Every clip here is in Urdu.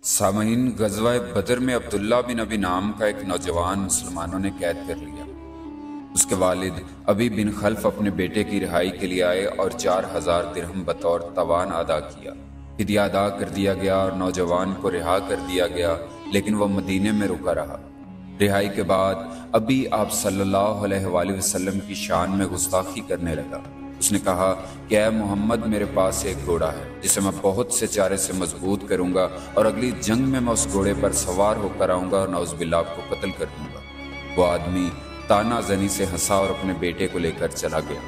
سامعین، غزوہ بدر میں عبداللہ بن ابی نام کا ایک نوجوان مسلمانوں نے قید کر لیا۔ اس کے والد ابی بن خلف اپنے بیٹے کی رہائی کے لیے آئے اور 4000 درہم بطور تاوان ادا کیا۔ فدیہ ادا کر دیا گیا اور نوجوان کو رہا کر دیا گیا، لیکن وہ مدینے میں رکا رہا۔ رہائی کے بعد ابی آپ صلی اللہ علیہ وآلہ وسلم کی شان میں گستاخی کرنے لگا۔ اس نے کہا کہ اے محمد، میرے پاس ایک گھوڑا ہے جسے میں بہت سے چارے سے مضبوط کروں گا، اور اگلی جنگ میں اس گھوڑے پر سوار ہو کر آؤں گا اور نعوذ باللہ آپ کو قتل کر دوں گا۔ وہ آدمی تانا زنی سے ہنسا اور اپنے بیٹے کو لے کر چلا گیا۔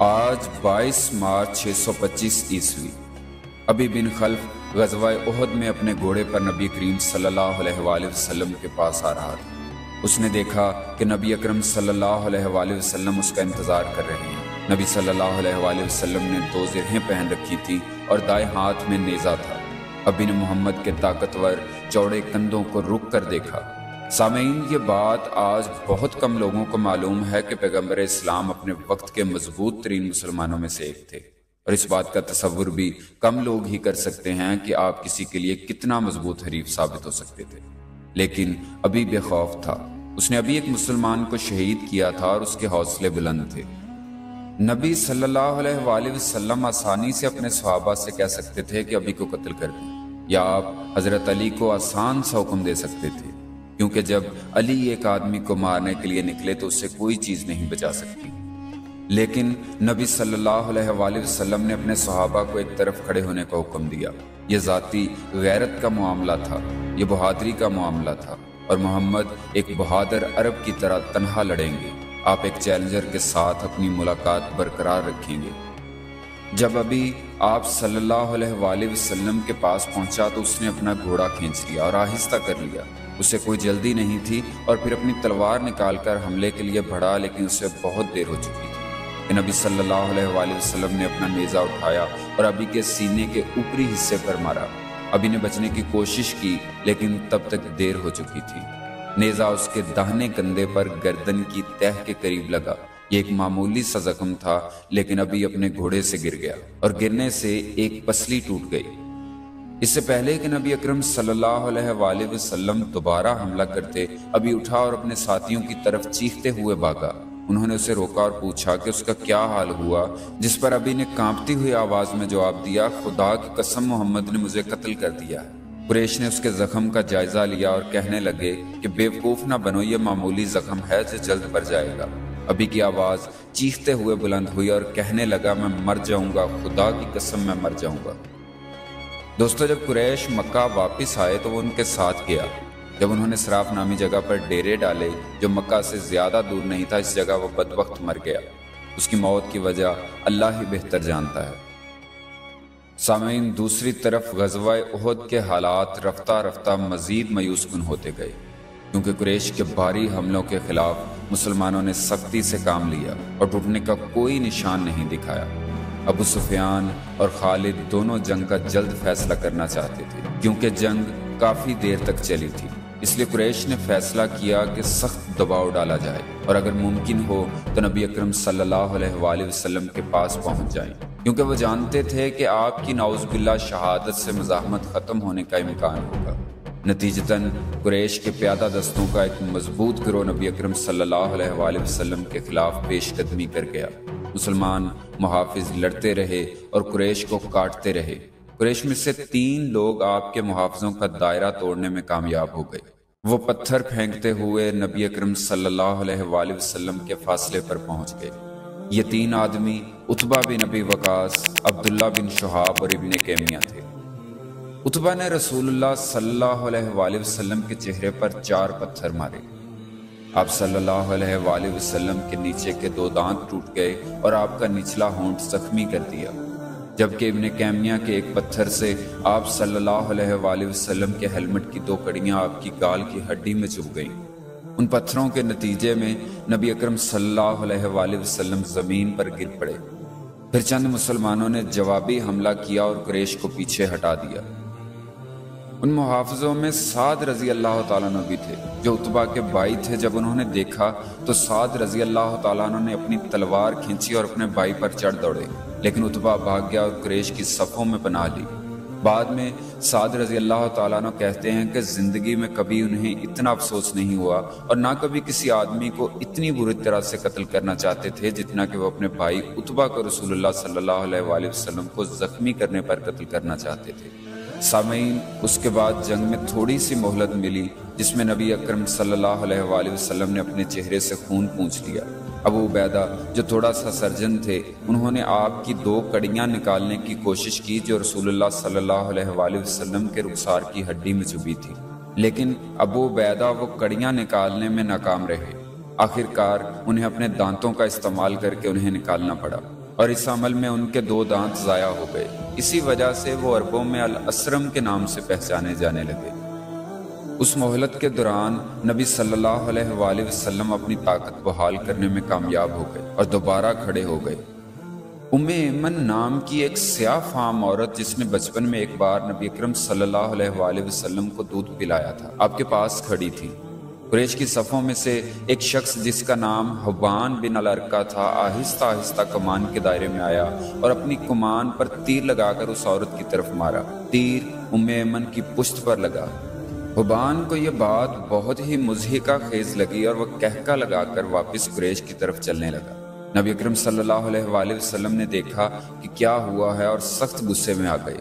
آج 22 مارچ 625 عیسوی، ابی بن خلف غزوہ احد میں اپنے گھوڑے پر نبی کریم صلی اللہ علیہ وآلہ وسلم کے پاس آ رہا تھا۔ اس نے دیکھا کہ نبی اکرم صلی اللہ علیہ وآلہ وسلم اس کا انتظار کر رہے ہیں۔ نبی صلی اللہ علیہ وآلہ وسلم نے 2 زرہیں پہن رکھی تھی اور دائیں ہاتھ میں نیزہ تھا۔ ابی نے محمد کے طاقتور چوڑے کندھوں کو رک کر دیکھا۔ سامعین، یہ بات آج بہت کم لوگوں کو معلوم ہے کہ پیغمبر اسلام اپنے وقت کے مضبوط ترین مسلمانوں میں سے ایک تھے، اور اس بات کا تصور بھی کم لوگ ہی کر سکتے ہیں کہ آپ کسی کے لیے کتنا مضبوط حریف ثابت ہو سکتے تھے۔ لیکن ابی بے خوف تھا۔ اس نے ابھی ایک مسلمان کو شہید کیا تھا اور اس کے حوصلے بلند تھے۔ نبی صلی اللہ علیہ وآلہ وسلم آسانی سے اپنے صحابہ سے کہہ سکتے تھے کہ ابی کو قتل کر دیں، یا آپ حضرت علی کو آسان سا حکم دے سکتے تھے، کیونکہ جب علی ایک آدمی کو مارنے کے لیے نکلے تو اس سے کوئی چیز نہیں بچا سکتی۔ لیکن نبی صلی اللہ علیہ وآلہ وسلم نے اپنے صحابہ کو ایک طرف کھڑے ہونے کا حکم دیا۔ یہ ذاتی غیرت کا معاملہ تھا، یہ بہادری کا معاملہ تھا، اور محمد ایک بہادر عرب کی طرح تنہا لڑیں گے۔ آپ ایک چیلنجر کے ساتھ اپنی ملاقات برقرار رکھیں گے۔ جب ابھی آپ صلی اللہ علیہ وآلہ وسلم کے پاس پہنچا تو اس نے اپنا گھوڑا کھینچ لیا اور آہستہ کر لیا۔ اسے کوئی جلدی نہیں تھی، اور پھر اپنی تلوار نکال کر حملے کے لیے بڑھا، لیکن اسے بہت دیر ہو چکی تھی کہ نبی صلی اللہ علیہ وآلہ وسلم نے اپنا نیزہ اٹھایا اور ابی کے سینے کے اوپری حصے پر مارا۔ ابی نے بچنے کی کوشش کی، لیکن تب تک دیر ہو چکی تھی۔ نیزہ اس کے داہنے کندھے پر گردن کی تہ کے قریب لگا۔ یہ ایک معمولی سا زخم تھا، لیکن ابھی اپنے گھوڑے سے گر گیا اور گرنے سے ایک پسلی ٹوٹ گئی۔ اس سے پہلے کہ نبی اکرم صلی اللہ علیہ وآلہ وسلم دوبارہ حملہ کرتے، ابھی اٹھا اور اپنے ساتھیوں کی طرف چیختے ہوئے بھاگا۔ انہوں نے اسے روکا اور پوچھا کہ اس کا کیا حال ہوا، جس پر ابھی نے کانپتی ہوئی آواز میں جواب دیا، خدا کی قسم، محمد نے مجھے قتل کر دیا ہے۔ قریش نے اس کے زخم کا جائزہ لیا اور کہنے لگے کہ بیوقوف نہ بنو، یہ معمولی زخم ہے جو جلد بھر جائے گا۔ ابی کی آواز چیختے ہوئے بلند ہوئی اور کہنے لگا، میں مر جاؤں گا، خدا کی قسم میں مر جاؤں گا۔ دوستو، جب قریش مکہ واپس آئے تو وہ ان کے ساتھ گیا۔ جب انہوں نے سراف نامی جگہ پر ڈیرے ڈالے جو مکہ سے زیادہ دور نہیں تھا، اس جگہ وہ بدبخت مر گیا۔ اس کی موت کی وجہ اللہ ہی بہتر جانتا ہے۔ سامعین، دوسری طرف غزوہ احد کے حالات رفتہ رفتہ مزید مایوس کن ہوتے گئے، کیونکہ قریش کے بھاری حملوں کے خلاف مسلمانوں نے سختی سے کام لیا اور ٹوٹنے کا کوئی نشان نہیں دکھایا۔ ابو سفیان اور خالد دونوں جنگ کا جلد فیصلہ کرنا چاہتے تھے، کیونکہ جنگ کافی دیر تک چلی تھی۔ اس لیے قریش نے فیصلہ کیا کہ سخت دباؤ ڈالا جائے، اور اگر ممکن ہو تو نبی اکرم صلی اللہ علیہ وآلہ وسلم کے پاس پہنچ جائیں، کیونکہ وہ جانتے تھے کہ آپ کی نعوذ باللہ شہادت سے مزاحمت ختم ہونے کا امکان ہوگا۔ نتیجتاً قریش کے پیادہ دستوں کا ایک مضبوط گروہ نبی اکرم صلی اللہ علیہ وآلہ وسلم کے خلاف پیش قدمی کر گیا۔ مسلمان محافظ لڑتے رہے اور قریش کو کاٹتے رہے۔ قریش میں سے 3 لوگ آپ کے محافظوں کا دائرہ توڑنے میں کامیاب ہو گئے۔ وہ پتھر پھینکتے ہوئے نبی اکرم صلی اللہ علیہ وآلہ وسلم کے فاصلے پر پہنچ گئے۔ یہ 3 آدمی عتبہ بن ابی وقاص، عبداللہ بن شہاب اور ابن کیمیہ تھے۔ عتبہ نے رسول اللہ صلی اللہ علیہ وآلہ وسلم کے چہرے پر 4 پتھر مارے۔ آپ صلی اللہ علیہ وآلہ وسلم کے نیچے کے 2 دانت ٹوٹ گئے اور آپ کا نچلا ہونٹ زخمی کر دیا، جبکہ ابن کیمیہ کے ایک پتھر سے آپ صلی اللہ علیہ وآلہ وسلم کے ہیلمٹ کی 2 کڑیاں آپ کی گال کی ہڈی میں چبھ گئیں۔ ان پتھروں کے نتیجے میں نبی اکرم صلی اللہ علیہ وآلہ وسلم زمین پر گر پڑے۔ پھر چند مسلمانوں نے جوابی حملہ کیا اور قریش کو پیچھے ہٹا دیا۔ ان محافظوں میں سعد رضی اللہ تعالیٰ عنہ بھی تھے، جو عتبہ کے بھائی تھے۔ جب انہوں نے دیکھا تو سعد رضی اللہ تعالیٰ عنہ نے اپنی تلوار کھینچی اور اپنے بھائی پر چڑھ دوڑے، لیکن عتبہ بھاگ گیا اور قریش کی صفوں میں پناہ لی۔ بعد میں سعد رضی اللہ تعالیٰ عنہ کہتے ہیں کہ زندگی میں کبھی انہیں اتنا افسوس نہیں ہوا اور نہ کبھی کسی آدمی کو اتنی بری طرح سے قتل کرنا چاہتے تھے جتنا کہ وہ اپنے بھائی عتبہ کو رسول اللہ صلی اللہ علیہ وآلہ وسلم کو زخمی کرنے پر قتل کرنا چاہتے تھے۔ سامعین، اس کے بعد جنگ میں تھوڑی سی مہلت ملی جس میں نبی اکرم صلی اللہ علیہ وآلہ وسلم نے اپنے چہرے سے خون پونچھ لیا۔ ابو عبیدہ جو تھوڑا سا سرجن تھے، انہوں نے آپ کی 2 کڑیاں نکالنے کی کوشش کی جو رسول اللہ صلی اللہ علیہ وآلہ وسلم کے رخسار کی ہڈی میں چبھی تھی، لیکن ابو عبیدہ وہ کڑیاں نکالنے میں ناکام رہے۔ آخر کار انہیں اپنے دانتوں کا استعمال کر کے انہیں نکالنا پڑا اور اس عمل میں ان کے 2 دانت ضائع ہو گئے۔ اسی وجہ سے وہ عربوں میں الاسرم کے نام سے پہچانے جانے لگے۔ اس مہلت کے دوران نبی صلی اللہ علیہ وآلہ وسلم اپنی طاقت بحال کرنے میں کامیاب ہو گئے اور دوبارہ کھڑے ہو گئے۔ ام ایمن نام کی ایک سیاہ فام عورت جس نے بچپن میں ایک بار نبی اکرم صلی اللہ علیہ وآلہ وسلم کو دودھ پلایا تھا، آپ کے پاس کھڑی تھی۔ قریش کی صفوں میں سے ایک شخص جس کا نام حبان بن الارقہ تھا آہستہ آہستہ کمان کے دائرے میں آیا اور اپنی کمان پر تیر لگا کر اس عورت کی طرف مارا۔ تیر ام ایمن کی پشت پر لگا۔ حبان کو یہ بات بہت ہی مضحکہ خیز لگی اور وہ کہکا لگا کر واپس قریش کی طرف چلنے لگا۔ نبی اکرم صلی اللہ علیہ وآلہ وسلم نے دیکھا کہ کیا ہوا ہے اور سخت غصے میں آ گئے۔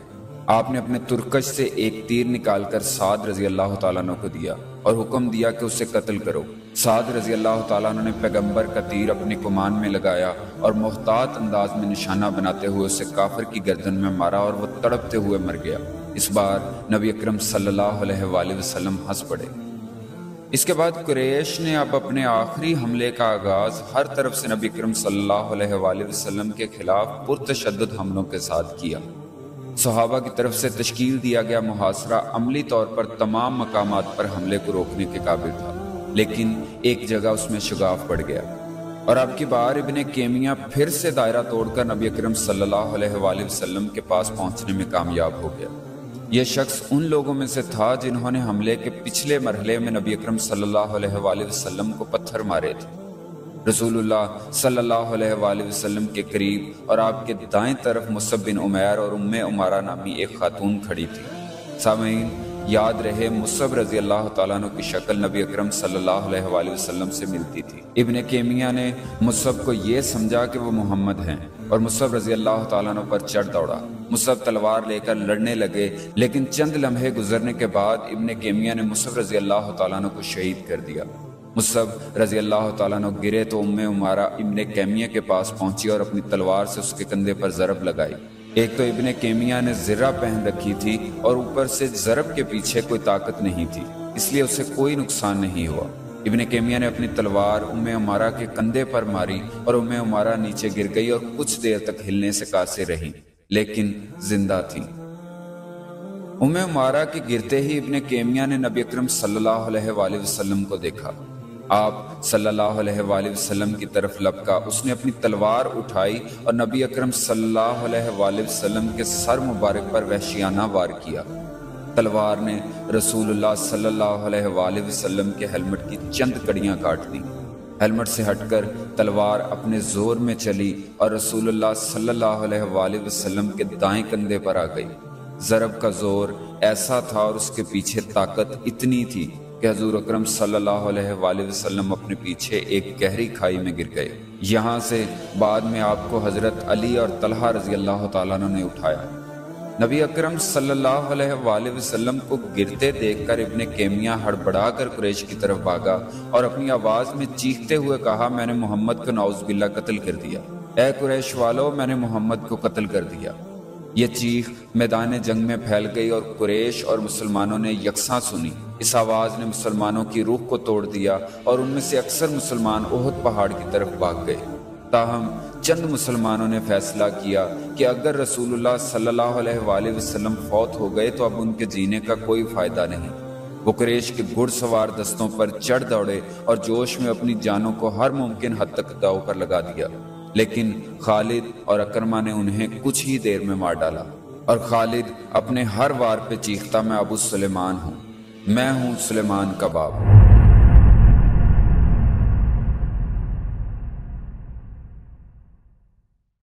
آپ نے اپنے ترکش سے ایک تیر نکال کر سعد رضی اللہ تعالیٰ عنہ کو دیا اور حکم دیا کہ اسے قتل کرو۔ سعد رضی اللہ تعالیٰ عنہ نے پیغمبر کا تیر اپنی کمان میں لگایا اور محتاط انداز میں نشانہ بناتے ہوئے اسے کافر کی گردن میں مارا اور وہ تڑپتے ہوئے مر گیا۔ اس بار نبی اکرم صلی اللہ علیہ وآلہ وسلم ہنس پڑے۔ اس کے بعد قریش نے اب اپنے آخری حملے کا آغاز ہر طرف سے نبی اکرم صلی اللہ علیہ وآلہ وسلم کے خلاف پرتشدد حملوں کے ساتھ کیا۔ صحابہ کی طرف سے تشکیل دیا گیا محاصرہ عملی طور پر تمام مقامات پر حملے کو روکنے کے قابل تھا، لیکن ایک جگہ اس میں شگاف پڑ گیا اور اب کی بار ابن کیمیہ پھر سے دائرہ توڑ کر نبی اکرم صلی اللہ علیہ وآلہ وسلم کے پاس پہنچنے میں کامیاب ہو گیا۔ یہ شخص ان لوگوں میں سے تھا جنہوں نے حملے کے پچھلے مرحلے میں نبی اکرم صلی اللہ علیہ وآلہ وسلم کو پتھر مارے تھے۔ رسول اللہ صلی اللہ علیہ وآلہ وسلم کے قریب اور آپ کے دائیں طرف مصعب بن عمیر اور ام عمارہ نامی ایک خاتون کھڑی تھی۔ سامعین، یاد رہے مصعب رضی اللہ تعالیٰ عنہ کی شکل نبی اکرم صلی اللہ علیہ وآلہ وسلم سے ملتی تھی۔ ابن کیمیہ نے مصعب کو یہ سمجھا کہ وہ محمد ہیں اور مصعب رضی اللہ تعالیٰ عنہ پر چڑھ دوڑا۔ مصعب تلوار لے کر لڑنے لگے، لیکن چند لمحے گزرنے کے بعد ابن کیمیہ نے مصعب رضی اللہ تعالیٰ عنہ کو شہید کر دیا۔ مصعب رضی اللہ تعالیٰ عنہ گرے تو ام عمارہ ابن کیمیہ کے پاس پہنچی اور اپنی تلوار سے اس کے کندھے پر ضرب لگائی۔ ایک تو ابن کیمیہ نے زرہ پہن رکھی تھی اور اوپر سے ضرب کے پیچھے کوئی طاقت نہیں تھی، اس لیے اسے کوئی نقصان نہیں ہوا۔ ابن کیمیہ نے اپنی تلوار ام عمارہ کے کندھے پر ماری اور ام عمارہ نیچے گر گئی اور کچھ دیر تک ہلنے سے قاصر رہی، لیکن زندہ تھی۔ ام عمارہ کے گرتے ہی ابن کیمیہ نے نبی اکرم صلی اللہ علیہ وآلہ وسلم کو دیکھا۔ آپ صلی اللہ علیہ وآلہ وسلم کی طرف لپکا، اس نے اپنی تلوار اٹھائی اور نبی اکرم صلی اللہ علیہ وآلہ وسلم کے سر مبارک پر وحشیانہ وار کیا۔ تلوار نے رسول اللہ صلی اللہ علیہ وآلہ وسلم کے ہیلمٹ کی چند کڑیاں کاٹ دیں۔ ہیلمٹ سے ہٹ کر تلوار اپنے زور میں چلی اور رسول اللہ صلی اللہ علیہ وآلہ وسلم کے دائیں کندھے پر آ گئی۔ ضرب کا زور ایسا تھا اور اس کے پیچھے طاقت اتنی تھی کہ حضور اکرم صلی اللہ علیہ وآلہ وسلم اپنے پیچھے ایک گہری کھائی میں گر گئے۔ یہاں سے بعد میں آپ کو حضرت علی اور طلحہ رضی اللہ تعالیٰ عنہ نے اٹھایا۔ نبی اکرم صلی اللہ علیہ وآلہ وسلم کو گرتے دیکھ کر ابن کیمیہ ہڑبڑا کر قریش کی طرف بھاگا اور اپنی آواز میں چیختے ہوئے کہا، میں نے محمد کو نعوذ باللہ قتل کر دیا۔ اے قریش والو، میں نے محمد کو قتل کر دیا۔ یہ چیخ میدان جنگ میں پھیل گئی اور قریش اور مسلمانوں نے یکساں سنی۔ اس آواز نے مسلمانوں کی روح کو توڑ دیا اور ان میں سے اکثر مسلمان احد پہاڑ کی طرف بھاگ گئے۔ تاہم چند مسلمانوں نے فیصلہ کیا کہ اگر رسول اللہ صلی اللہ علیہ وآلہ وسلم فوت ہو گئے تو اب ان کے جینے کا کوئی فائدہ نہیں۔ وہ قریش کے گھڑ سوار دستوں پر چڑھ دوڑے اور جوش میں اپنی جانوں کو ہر ممکن حد تک داؤ پر لگا دیا، لیکن خالد اور اکرمہ نے انہیں کچھ ہی دیر میں مار ڈالا۔ اور خالد اپنے ہر وار پہ چیختا، میں ابو سلیمان ہوں، میں ہوں سلیمان کا باپ۔